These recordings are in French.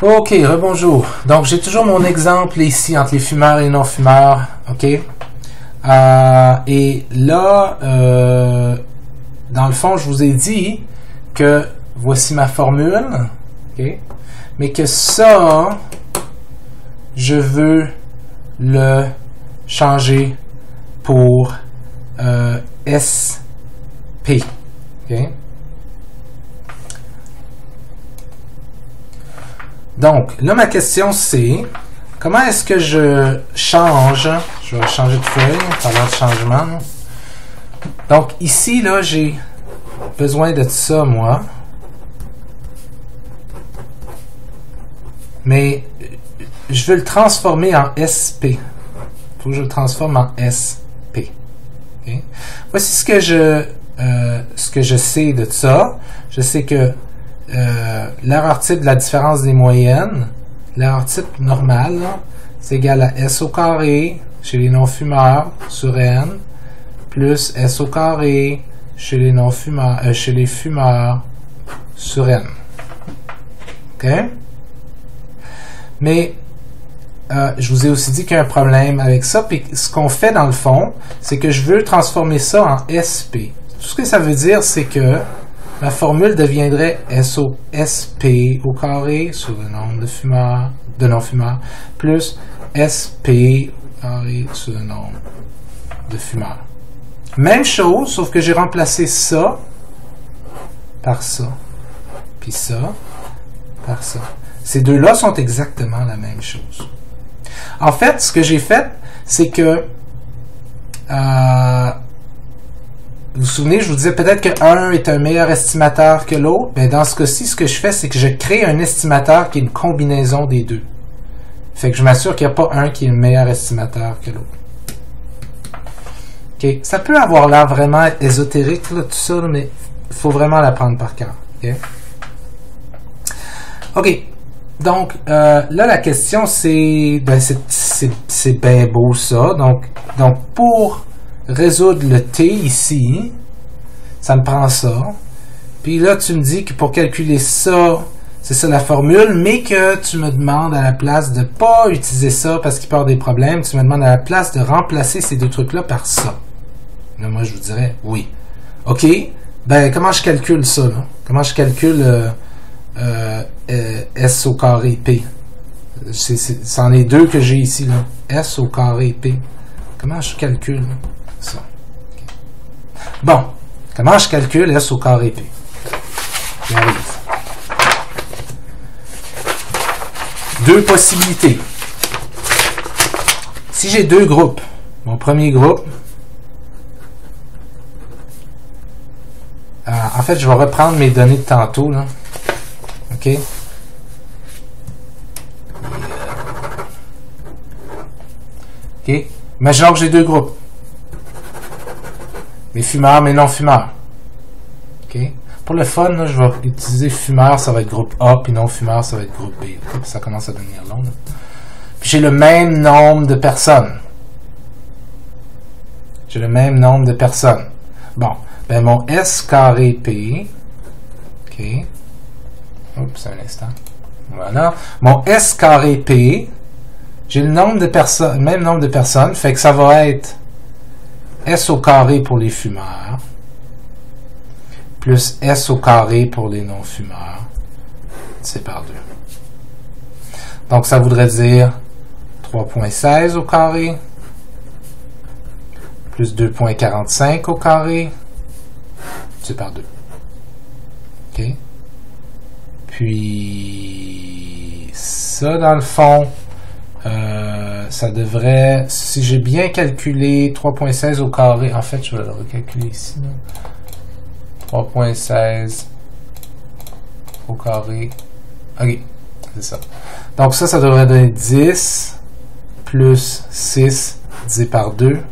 Ok, rebonjour. Donc, j'ai toujours mon exemple ici entre les fumeurs et les non-fumeurs. Ok. Et là, dans le fond, je vous ai dit que voici ma formule. Ok. Mais que ça, je veux le changer pour SP. Ok. Donc, là, ma question, c'est comment est-ce que je change? Je vais changer de feuille, parlant de changement. Donc, ici, là, j'ai besoin de ça, moi. Mais je veux le transformer en SP. Il faut que je le transforme en SP. Okay? Voici ce que je sais de ça. Je sais que l'erreur type de la différence des moyennes, l'erreur type normale, c'est égal à S au carré chez les non-fumeurs sur N, plus S au carré chez les non-fumeurs, chez les fumeurs sur N. OK? Mais je vous ai aussi dit qu'il y a un problème avec ça. Puis ce qu'on fait dans le fond, c'est que je veux transformer ça en SP. Tout ce que ça veut dire, c'est que ma formule deviendrait SP au carré sur le nombre de non-fumeurs plus SP au carré sur le nombre de fumeurs. Même chose, sauf que j'ai remplacé ça par ça. Puis ça par ça. Ces deux-là sont exactement la même chose. En fait, ce que j'ai fait, c'est que vous vous souvenez, je vous disais peut-être que un est un meilleur estimateur que l'autre. Ben, dans ce cas-ci, ce que je fais, c'est que je crée un estimateur qui est une combinaison des deux. Fait que je m'assure qu'il n'y a pas un qui est le meilleur estimateur que l'autre. Okay. Ça peut avoir l'air vraiment ésotérique, là, tout ça, là, mais il faut vraiment l'apprendre par cœur. Okay. OK. Donc, là, la question, c'est... Ben, c'est bien beau, ça. Donc, pour résoudre le T ici, ça me prend ça. Puis là, tu me dis que pour calculer ça, c'est ça la formule, mais que tu me demandes à la place de pas utiliser ça parce qu'il peut y avoir des problèmes, tu me demandes à la place de remplacer ces deux trucs-là par ça. Là, moi, je vous dirais oui. OK, ben comment je calcule ça, là? Comment je calcule S au carré P? C'en est deux que j'ai ici, là. S au carré P. Comment je calcule ça? Bon, comment je calcule S au carré P? J'y arrive. Deux possibilités. Si j'ai deux groupes, mon premier groupe, en fait, je vais reprendre mes données de tantôt, là. OK? OK? Imaginons que j'ai deux groupes. Mes fumeurs, mes non-fumeurs. OK? Pour le fun, là, je vais utiliser fumeurs, ça va être groupe A, puis non-fumeurs, ça va être groupe B. Okay? Puis ça commence à devenir long. Là. Puis j'ai le même nombre de personnes. J'ai le même nombre de personnes. Bon, ben mon S carré P, OK? Oups, un instant. Voilà. Mon S carré P, j'ai le nombre de personnes, même nombre de personnes, fait que ça va être S au carré pour les fumeurs, plus S au carré pour les non-fumeurs, c'est par 2. Donc, ça voudrait dire 3,16 au carré, plus 2,45 au carré, c'est par 2. OK? Puis, ça, dans le fond, ça devrait, si j'ai bien calculé 3,16 au carré, en fait, je vais le recalculer ici. 3,16 au carré. OK, c'est ça. Donc ça, ça devrait donner 10 plus 6 divisé par 2.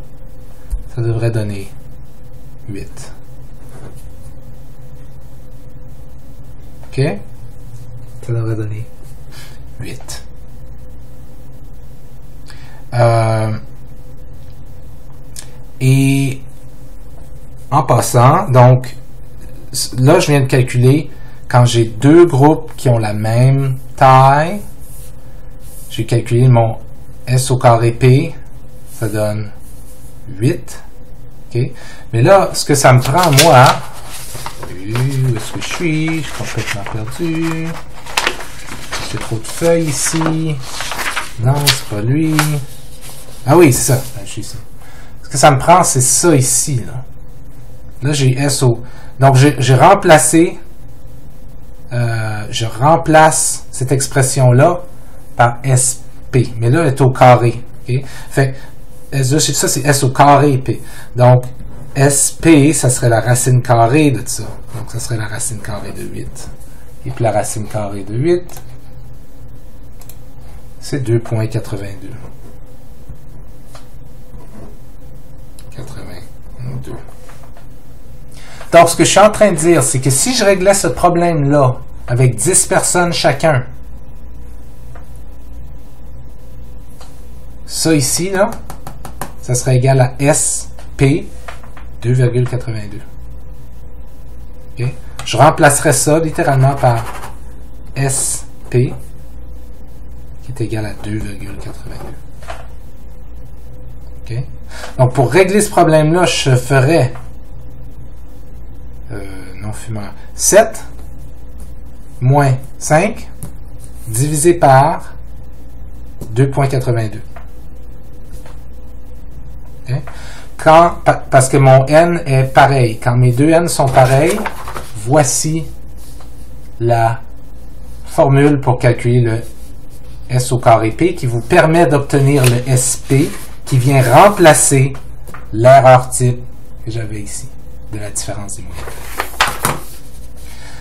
Ça devrait donner 8. OK? Ça devrait donner 8. Et en passant, donc, là, je viens de calculer quand j'ai deux groupes qui ont la même taille, j'ai calculé mon S au carré P, ça donne 8. Okay. Mais là, ce que ça me prend, moi, où est-ce que je suis? Je suis complètement perdu. J'ai trop de feuilles ici. Non, c'est pas lui. Ah oui, c'est ça. Je suis ici. Ce que ça me prend, c'est ça ici. Là, j'ai SO. Donc, j'ai remplacé, je remplace cette expression-là par SP. Mais là, elle est au carré. Okay? Fait ça, c'est S au carré P. Donc, SP, ça serait la racine carrée de ça. Donc, ça serait la racine carrée de 8. Et puis, la racine carrée de 8, c'est 2,82. 82. Donc, ce que je suis en train de dire, c'est que si je réglais ce problème-là avec 10 personnes chacun, ça ici, là, ça serait égal à SP 2,82. Okay? Je remplacerais ça littéralement par SP qui est égal à 2,82. Okay? Donc, pour régler ce problème-là, je ferais non-fumeur 7 moins 5 divisé par 2,82. Okay? Parce que mon n est pareil. Quand mes deux n sont pareils, voici la formule pour calculer le S au carré P qui vous permet d'obtenir le SP qui vient remplacer l'erreur type que j'avais ici, de la différence des moyennes.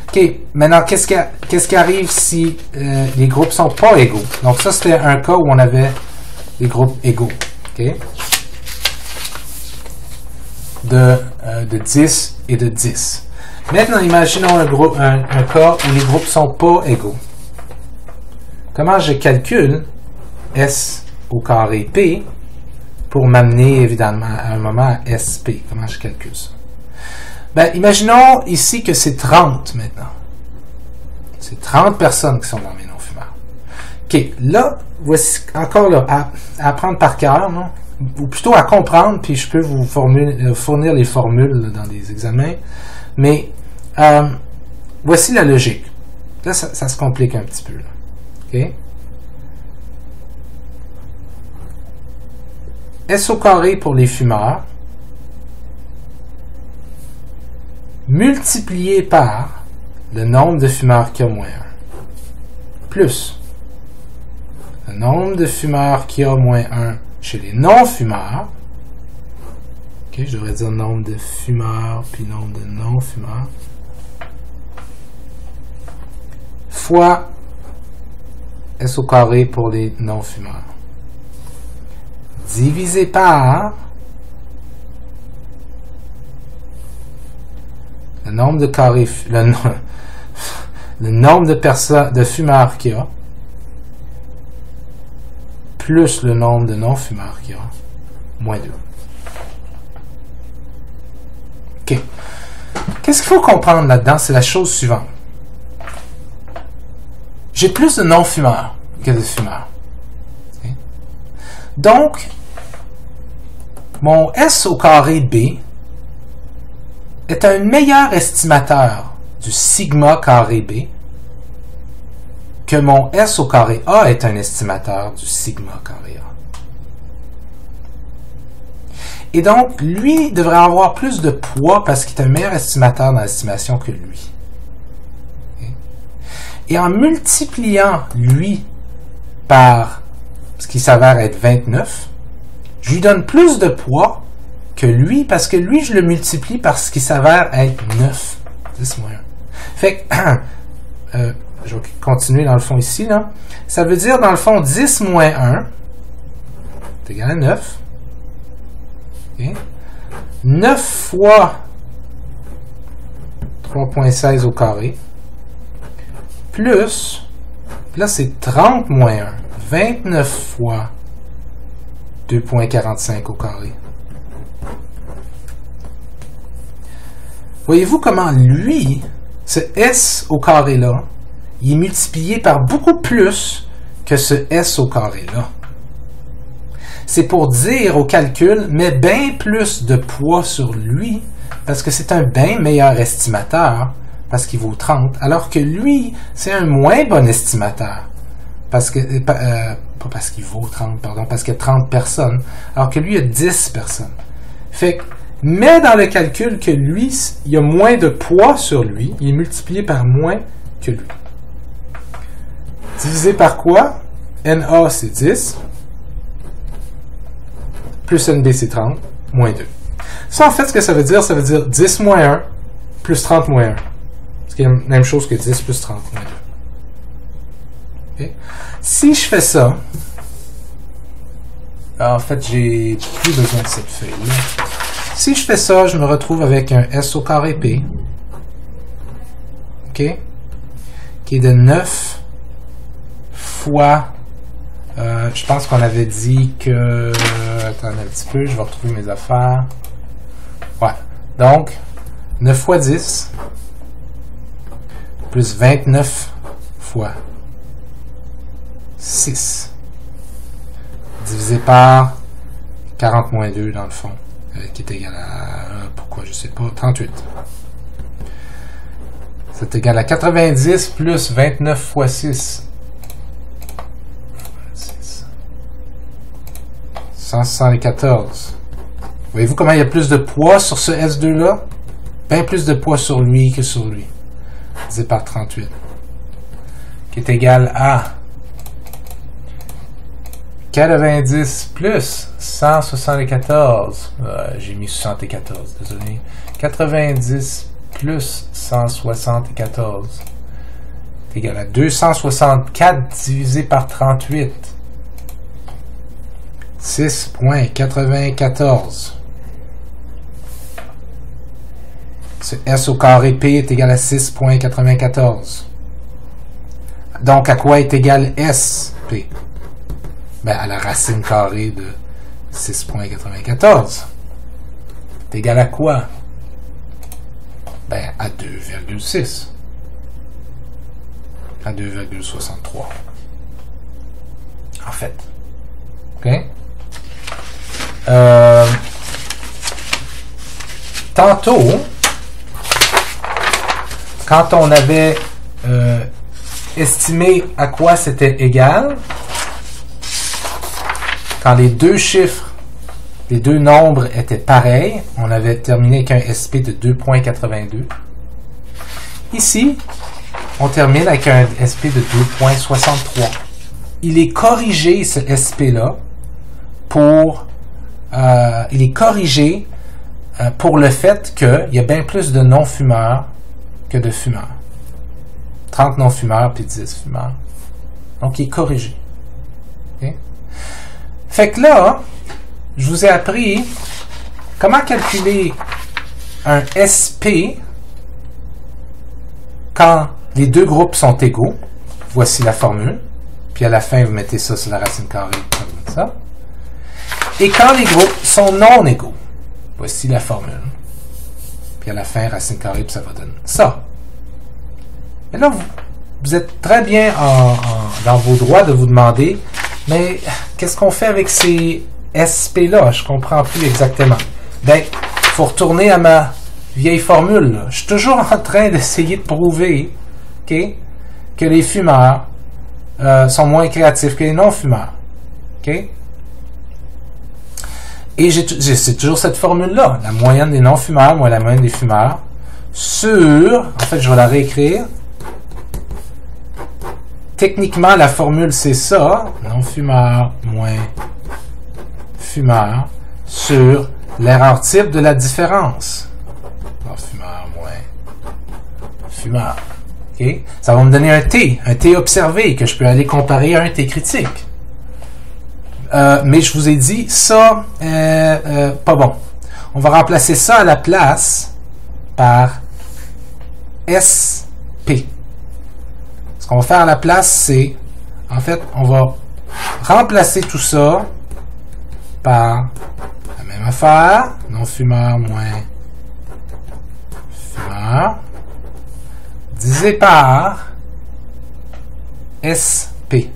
OK, maintenant, qu'est-ce qui arrive si les groupes ne sont pas égaux? Donc ça, c'était un cas où on avait des groupes égaux. OK? De 10 et de 10. Maintenant, imaginons un cas où les groupes ne sont pas égaux. Comment je calcule S au carré P pour m'amener évidemment à un moment à SP? Comment je calcule ça? Ben, imaginons ici que c'est 30 maintenant. C'est 30 personnes qui sont dans mes non-fumeurs. OK, là, voici encore là, à apprendre par cœur, non? Ou plutôt à comprendre, puis je peux vous fournir les formules là, dans des examens. Mais voici la logique. Là, ça se complique un petit peu. Là. OK? S au carré pour les fumeurs multiplié par le nombre de fumeurs qui a moins 1 plus le nombre de fumeurs qui a moins 1 chez les non-fumeurs. OK, je devrais dire nombre de fumeurs puis nombre de non-fumeurs fois S au carré pour les non-fumeurs divisé par le nombre de carrés, le nombre de fumeurs qu'il y a, plus le nombre de non-fumeurs qu'il y a, moins 2. OK. Qu'est-ce qu'il faut comprendre là-dedans? C'est la chose suivante. J'ai plus de non-fumeurs que de fumeurs. Okay? Donc, mon S au carré B est un meilleur estimateur du sigma carré B que mon S au carré A est un estimateur du sigma carré A. Et donc, lui devrait avoir plus de poids parce qu'il est un meilleur estimateur dans l'estimation que lui. Okay? Et en multipliant lui par ce qui s'avère être 29, je lui donne plus de poids que lui, parce que lui, je le multiplie par ce qui s'avère être 9. 10 moins 1. Fait que, je vais continuer dans le fond ici, là. Ça veut dire, dans le fond, 10 moins 1 est égal à 9. Okay. 9 fois 3,16 au carré, plus, là, c'est 30 moins 1. 29 fois 2,45 au carré. Voyez-vous comment lui ce S au carré là, il est multiplié par beaucoup plus que ce S au carré là. C'est pour dire au calcul, mets bien plus de poids sur lui, parce que c'est un bien meilleur estimateur, parce qu'il vaut 30, alors que lui, c'est un moins bon estimateur, parce que, pas parce qu'il vaut 30, pardon, parce qu'il y a 30 personnes, alors que lui, il y a 10 personnes. Fait que, mets dans le calcul que lui, il y a moins de poids sur lui, il est multiplié par moins que lui. Divisé par quoi? NA, c'est 10. Plus NB, c'est 30, moins 2. Ça, en fait, ce que ça veut dire 10 moins 1, plus 30 moins 1. Ce qui est la même chose que 10 plus 30 moins 2. Okay? Si je fais ça, en fait, j'ai plus besoin de cette feuille-là. Si je fais ça, je me retrouve avec un S au carré P, OK, qui est de 9 fois... je pense qu'on avait dit que... Attendez un petit peu, je vais retrouver mes affaires. Ouais. Donc, 9 fois 10, plus 29 fois 6, divisé par 40 moins 2, dans le fond, qui est égal à... pourquoi, je sais pas, 38. C'est égal à 90 plus 29 fois 6. 174. Voyez-vous comment il y a plus de poids sur ce S2-là? Bien plus de poids sur lui que sur lui. Divisé par 38. Qui est égal à 90 plus 174. J'ai mis 74, désolé. 90 plus 174. Est égal à 264 divisé par 38. 6.94. Ce S au carré P est égal à 6.94. Donc, à quoi est égal SP? Ben, à la racine carrée de 6.94. C'est égal à quoi? Ben, à 2,6. À 2,63. En fait. OK? Tantôt, quand on avait estimé à quoi c'était égal, quand les deux chiffres, les deux nombres étaient pareils, on avait terminé avec un SP de 2.82. Ici, on termine avec un SP de 2.63. Il est corrigé, ce SP-là, pour... il est corrigé pour le fait qu'il y a bien plus de non-fumeurs que de fumeurs. 30 non-fumeurs puis 10 fumeurs. Donc, il est corrigé. Okay? Fait que là, je vous ai appris comment calculer un SP quand les deux groupes sont égaux. Voici la formule. Puis à la fin, vous mettez ça sur la racine carrée comme ça. Et quand les groupes sont non égaux, voici la formule. Puis à la fin, racine carrée, puis ça va donner ça. Et là, vous êtes très bien dans vos droits de vous demander, mais qu'est-ce qu'on fait avec ces SP-là? Je comprends plus exactement. Ben, il faut retourner à ma vieille formule. Là. Je suis toujours en train d'essayer de prouver okay, que les fumeurs sont moins créatifs que les non-fumeurs. OK? Et c'est toujours cette formule-là. La moyenne des non-fumeurs moins la moyenne des fumeurs sur... En fait, je vais la réécrire. Techniquement, la formule, c'est ça. Non-fumeur moins fumeur sur l'erreur type de la différence. Non-fumeur moins fumeur. Okay? Ça va me donner un T observé, que je peux aller comparer à un T critique. Mais je vous ai dit, ça, pas bon. On va remplacer ça à la place par SP. Ce qu'on va faire à la place, c'est, en fait, on va remplacer tout ça par la même affaire, non-fumeur moins fumeur, divisé par SP.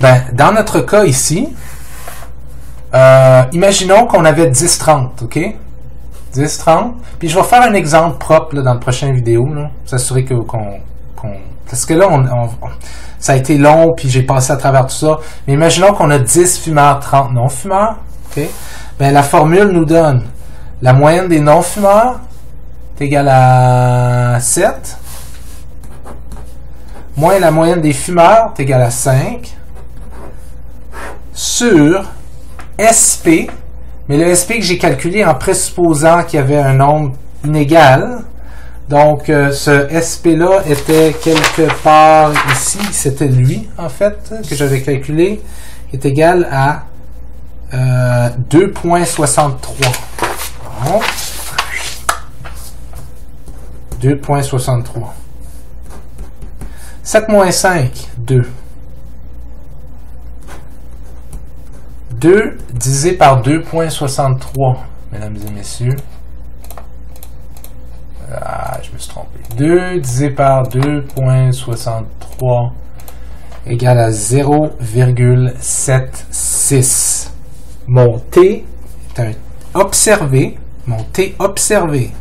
Ben, dans notre cas ici, imaginons qu'on avait 10-30, OK? 10-30. Puis je vais faire un exemple propre là, dans la prochaine vidéo, là, pour s'assurer parce que là, ça a été long, puis j'ai passé à travers tout ça. Mais imaginons qu'on a 10 fumeurs, 30 non-fumeurs. Okay? Ben, la formule nous donne la moyenne des non-fumeurs est égale à 7, moins la moyenne des fumeurs est égale à 5, sur SP, mais le SP que j'ai calculé en présupposant qu'il y avait un nombre inégal. Donc, ce SP-là était quelque part ici. C'était lui, en fait, que j'avais calculé, qui est égal à 2,63. Bon. 2,63. 7 moins 5, 2. 2 divisé par 2,63, mesdames et messieurs. Ah, je me suis trompé. 2 divisé par 2,63 égale à 0,76. Mon T est un observé. Mon T observé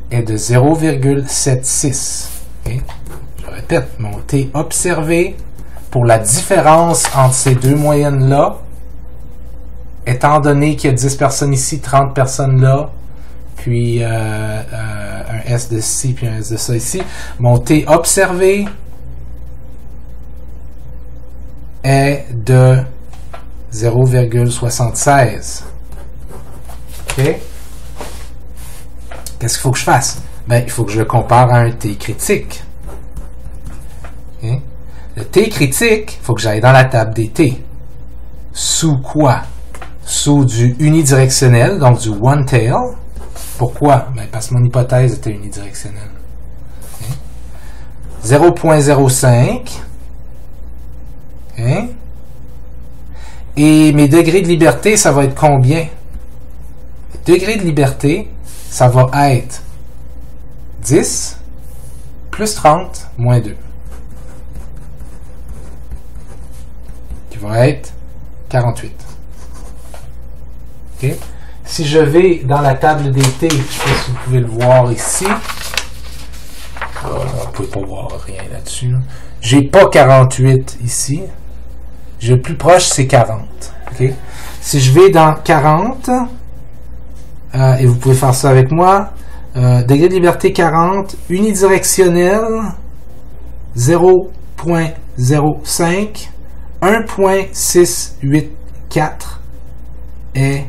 est de 0,76. Okay? Je répète, mon T observé pour la différence entre ces deux moyennes-là, étant donné qu'il y a 10 personnes ici, 30 personnes là, puis un S de ci, puis un S de ça ici, mon T observé est de 0,76. OK? Qu'est-ce qu'il faut que je fasse? Ben, il faut que je le compare à un T critique. OK? Le T critique, il faut que j'aille dans la table des T. Sous quoi? Sous du unidirectionnel, donc du one tail. Pourquoi? Ben, parce que mon hypothèse était unidirectionnelle. Okay. 0,05. Okay. Et mes degrés de liberté, ça va être combien? Les degrés de liberté, ça va être 10 plus 30 moins 2. Qui va être 48. Okay. Si je vais dans la table des T, je ne sais pas si vous pouvez le voir ici. Vous ne pouvez pas voir rien là-dessus. Là. J'ai pas 48 ici. Le plus proche, c'est 40. Okay. Si je vais dans 40, et vous pouvez faire ça avec moi, degré de liberté 40, unidirectionnel, 0,05, 1,684 est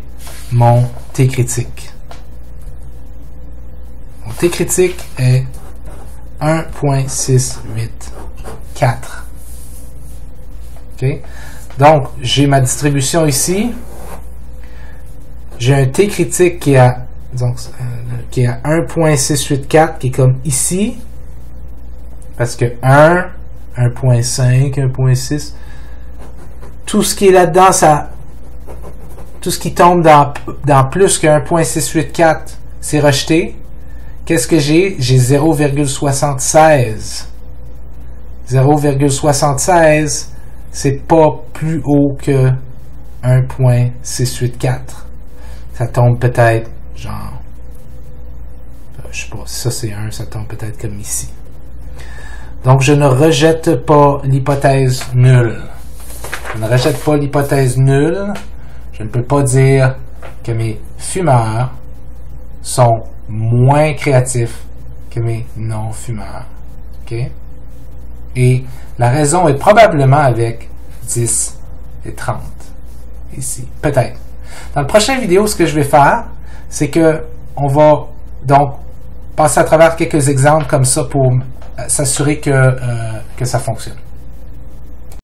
mon T critique. Mon T critique est 1,684. OK? Donc, j'ai ma distribution ici. J'ai un T critique qui est à 1,684, qui est comme ici. Parce que 1, 1,5, 1,6. Tout ce qui est là-dedans, tout ce qui tombe dans plus que 1,684, c'est rejeté. Qu'est-ce que j'ai? J'ai 0,76. 0,76, c'est pas plus haut que 1,684. Ça tombe peut-être, genre, je sais pas, si ça c'est 1, ça tombe peut-être comme ici. Donc, je ne rejette pas l'hypothèse nulle. Je ne rejette pas l'hypothèse nulle. Je ne peux pas dire que mes fumeurs sont moins créatifs que mes non-fumeurs. OK? Et la raison est probablement avec 10 et 30. Ici. Peut-être. Dans la prochaine vidéo, ce que je vais faire, c'est que on va donc passer à travers quelques exemples comme ça pour s'assurer que ça fonctionne.